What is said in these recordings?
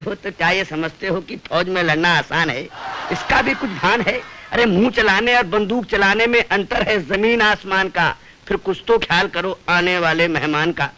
हो तो क्या ये समझते हो कि फौज में लड़ना आसान है? इसका भी कुछ भान है? अरे मुंह चलाने और बंदूक चलाने में अंतर है जमीन आसमान का। फिर कुछ तो ख्याल करो आने वाले मेहमान का।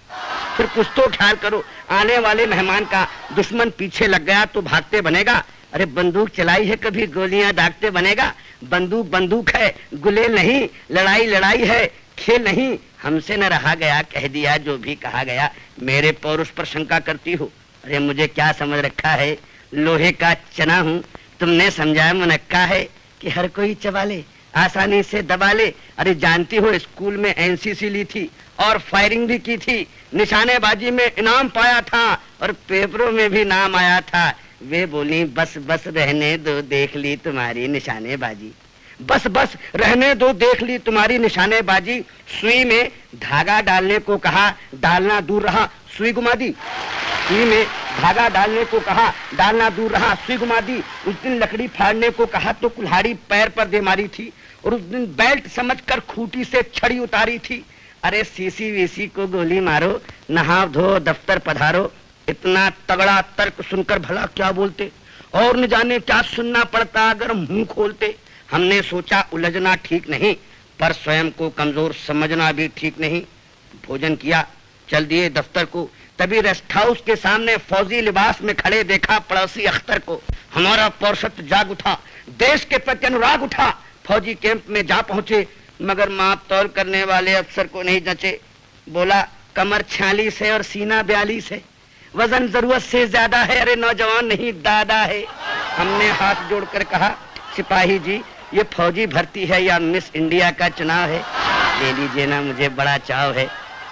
फिर कुछ तो ख्याल करो आने वाले मेहमान का। दुश्मन पीछे लग गया तो भागते बनेगा। अरे बंदूक चलाई है कभी गोलियां दागते बनेगा। बंदूक बंदूक है, गुलेल नहीं। लड़ाई लड़ाई है, खेल नहीं। हमसे न रहा गया, कह दिया जो भी कहा गया। मेरे पौरुष पर शंका करती हो? अरे मुझे क्या समझ रखा है, लोहे का चना हूँ। तुमने समझाया मुनक्का है कि हर कोई चबा ले, आसानी से दबा ले। अरे जानती हो स्कूल में एनसीसी ली थी और फायरिंग भी की थी। निशानेबाजी में इनाम पाया था और पेपरों में भी नाम आया था। वे बोली बस बस रहने दो, देख ली तुम्हारी निशानेबाजी। बस बस रहने दो, देख ली तुम्हारी निशानेबाजी। सुई में धागा डालने को कहा, डालना दूर रहा, सुई घुमा दी। सुई में धागा डालने को कहा, डालना दूर रहा, सुई घुमा दी। उस दिन लकड़ी फाड़ने को कहा तो कुल्हाड़ी पैर पर दे मारी थी। और उस दिन बेल्ट समझकर खूंटी से छड़ी उतारी थी। अरे सीसी वीसी को गोली मारो, नहाव धो दफ्तर पधारो। इतना तगड़ा तर्क सुनकर भला क्या बोलते, और न जाने क्या सुनना पड़ता अगर मुंह खोलते। हमने सोचा उलझना ठीक नहीं, पर स्वयं को कमजोर समझना भी ठीक नहीं। भोजन किया, चल दिए दफ्तर को। तभी रेस्ट हाउस के सामने फौजी लिबास में खड़े देखा पड़ोसी अख्तर को। हमारा पौरुषत्व जाग उठा, देश के प्रति अनुराग उठा। फौजी कैंप में जा पहुंचे, मगर माप तौल करने वाले अफसर को नहीं जचे। बोला कमर 46 है और सीना 42 है, वजन जरूरत से ज्यादा है। अरे नौजवान नहीं दादा है। हमने हाथ जोड़कर कहा सिपाही जी ये फौजी भर्ती है या मिस इंडिया का चुनाव है? ले लीजिए ना, मुझे बड़ा चाव है।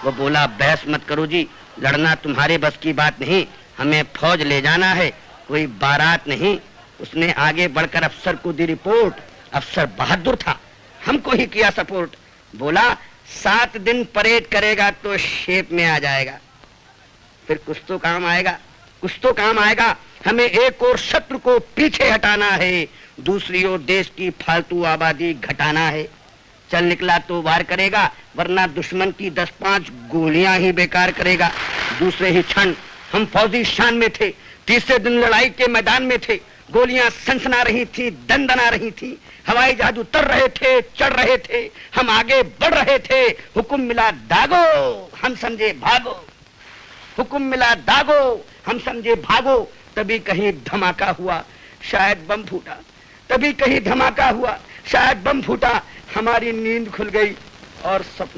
वो बोला बहस मत करो जी, लड़ना तुम्हारे बस की बात नहीं। हमें फौज ले जाना है, कोई बारात नहीं। उसने आगे बढ़कर अफसर को दी रिपोर्ट। अफसर बहादुर था, हमको ही किया सपोर्ट। बोला 7 दिन परेड करेगा तो शेप में आ जाएगा। फिर कुछ तो काम आएगा, कुछ तो काम आएगा। हमें एक और शत्रु को पीछे हटाना है, दूसरी ओर देश की फालतू आबादी घटाना है। चल निकला तो वार करेगा, वरना दुश्मन की 10-5 गोलियां ही बेकार करेगा। दूसरे ही क्षण हम फौजी शान में थे। तीसरे दिन लड़ाई के मैदान में थे। गोलियां सनसना रही थी, दंदना रही थी। हवाई जहाज उतर रहे थे, चढ़ रहे थे। हम आगे बढ़ रहे थे। हुक्म मिला दागो, हम समझे भागो। हुक्म मिला दागो, हम समझे भागो। तभी कहीं धमाका हुआ, शायद बम फूटा। तभी कहीं धमाका हुआ, शायद बम फूटा। हमारी नींद खुल गई और सपना